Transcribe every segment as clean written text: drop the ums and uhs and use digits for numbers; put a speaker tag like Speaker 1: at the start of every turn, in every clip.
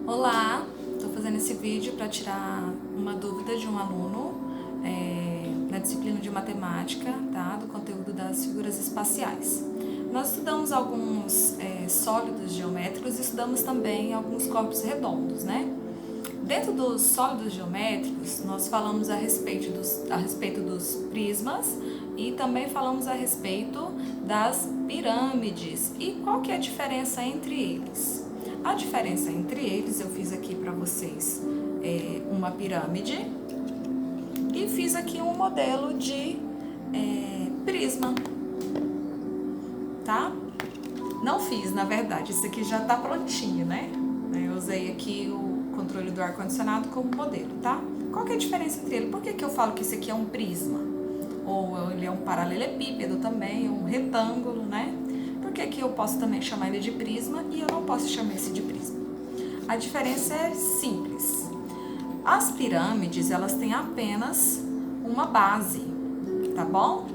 Speaker 1: Olá, estou fazendo esse vídeo para tirar uma dúvida de um aluno na disciplina de matemática, tá? Do conteúdo das figuras espaciais. Nós estudamos alguns sólidos geométricos e estudamos também alguns corpos redondos, né? Dentro dos sólidos geométricos, nós falamos a respeito dos prismas e também falamos a respeito das pirâmides. E qual que é a diferença entre eles? A diferença entre eles, eu fiz aqui para vocês uma pirâmide e fiz aqui um modelo de prisma, tá? Não fiz, na verdade, isso aqui já tá prontinho, né? Eu usei aqui o controle do ar-condicionado como modelo, tá? Qual que é a diferença entre ele? Por que eu falo que isso aqui é um prisma? Ou ele é um paralelepípedo também, um retângulo, né? Por que eu posso também chamar ele de prisma e eu não posso chamar esse de prisma? A diferença é simples. As pirâmides, elas têm apenas uma base, tá bom?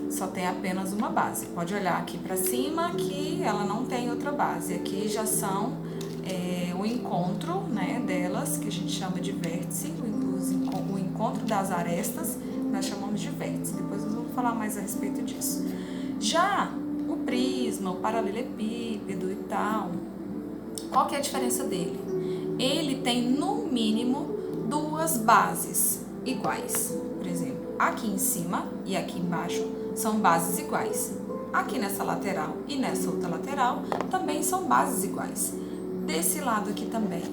Speaker 1: Só tem apenas uma base. Pode olhar aqui para cima que ela não tem outra base. Aqui já são o encontro, né, delas, que a gente chama de vértice, o encontro das arestas, nós chamamos de vértice. Depois nós vamos falar mais a respeito disso. Já o prisma, o paralelepípedo e tal, qual que é a diferença dele? Ele tem no mínimo duas bases iguais. Por exemplo, aqui em cima e aqui embaixo são bases iguais. Aqui nessa lateral e nessa outra lateral também são bases iguais. Desse lado aqui também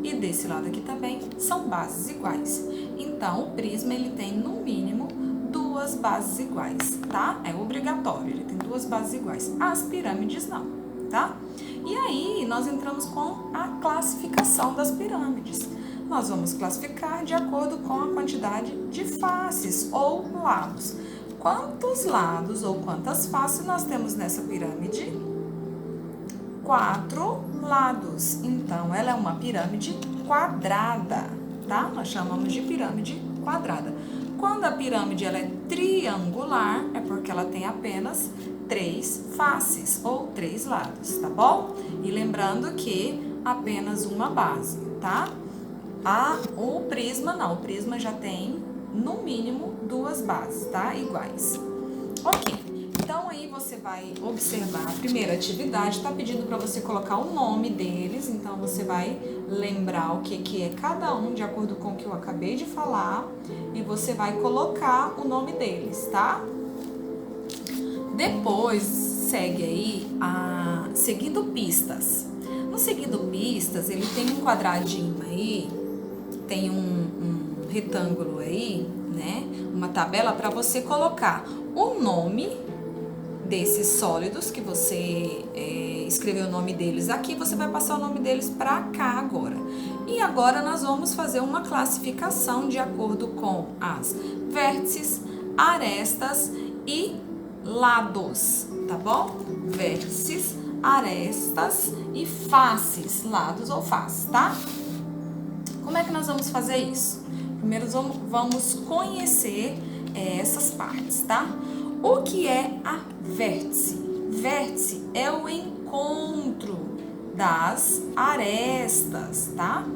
Speaker 1: e desse lado aqui também são bases iguais. Então, o prisma ele tem no mínimo duas bases iguais, tá? É obrigatório, ele tem duas bases iguais. As pirâmides não, tá? E aí, nós entramos com a classificação das pirâmides. Nós vamos classificar de acordo com a quantidade de faces ou lados. Quantos lados ou quantas faces nós temos nessa pirâmide? 4 lados. Então, ela é uma pirâmide quadrada, tá? Nós chamamos de pirâmide quadrada. Quando a pirâmide ela é triangular, é porque ela tem apenas 3 faces ou 3 lados, tá bom? E lembrando que apenas uma base, tá? O prisma não, o prisma já tem no mínimo duas bases, tá? Iguais. Ok. Então, aí você vai observar a primeira atividade, está pedindo para você colocar o nome deles, então você vai lembrar o que é cada um de acordo com o que eu acabei de falar e você vai colocar o nome deles, tá? Depois, segue aí seguindo pistas. No seguindo pistas, ele tem um quadradinho aí, tem um retângulo aí, né? Uma tabela para você colocar o nome desses sólidos que você escreveu o nome deles aqui, você vai passar o nome deles para cá agora. E agora nós vamos fazer uma classificação de acordo com as vértices, arestas e lados, tá bom? Vértices, arestas e faces, lados ou faces, tá? Como é que nós vamos fazer isso? Primeiro vamos conhecer essas partes, tá? O que é a vértice? Vértice é o encontro das arestas, tá?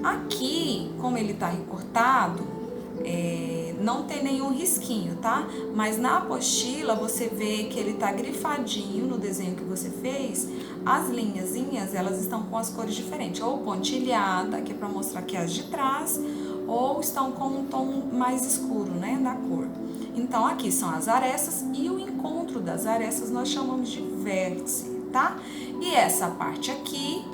Speaker 1: Aqui, como ele tá recortado, não tem nenhum risquinho, tá? Mas na apostila você vê que ele tá grifadinho no desenho que você fez. As linhazinhas, elas estão com as cores diferentes, ou pontilhada, que é para mostrar que é as de trás, ou estão com um tom mais escuro, né, da cor. Então, aqui são as arestas e o encontro das arestas nós chamamos de vértice, tá? E essa parte aqui,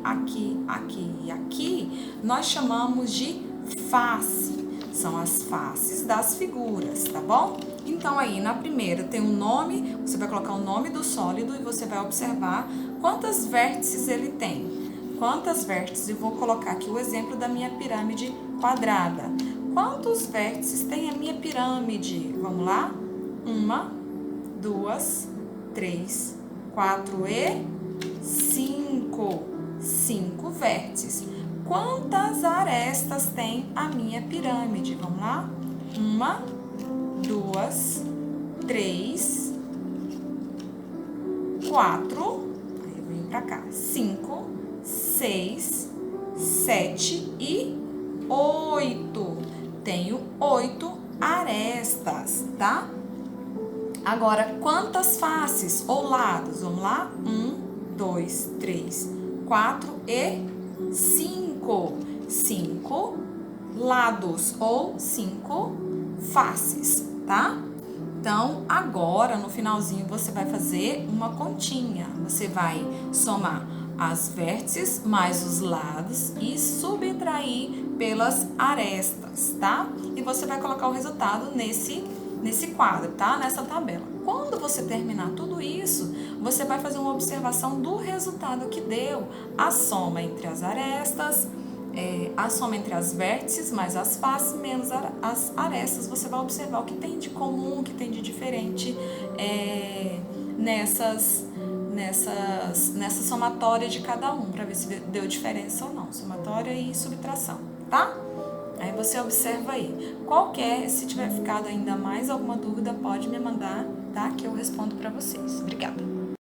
Speaker 1: aqui e aqui, nós chamamos de face. São as faces das figuras, tá bom? Então, aí na primeira tem um nome, você vai colocar o nome do sólido e você vai observar quantas vértices ele tem. Quantas vértices? Eu vou colocar aqui o exemplo da minha pirâmide quadrada. Quantos vértices tem a minha pirâmide? Vamos lá? 1, 2, 3, 4 e 5. 5 vértices. Quantas arestas tem a minha pirâmide? Vamos lá? 1, 2, 3, 4. Aí eu venho pra cá. 5, 6, 7 e 8. Tenho 8 arestas, tá? Agora, quantas faces ou lados? Vamos lá? 1, 2, 3, 4 e 5. 5 lados ou 5 faces, tá? Então, agora, no finalzinho, você vai fazer uma continha. Você vai somar as vértices mais os lados e subtrair pelas arestas, tá? E você vai colocar o resultado nesse quadro, tá? Nessa tabela. Quando você terminar tudo isso, você vai fazer uma observação do resultado que deu. A soma entre as arestas, a soma entre as vértices mais as faces menos as arestas. Você vai observar o que tem de comum, o que tem de diferente nessa somatória de cada um, para ver se deu diferença ou não. Somatória e subtração, tá? Aí você observa aí. Se tiver ficado ainda mais alguma dúvida, pode me mandar, tá? Que eu respondo para vocês. Obrigada.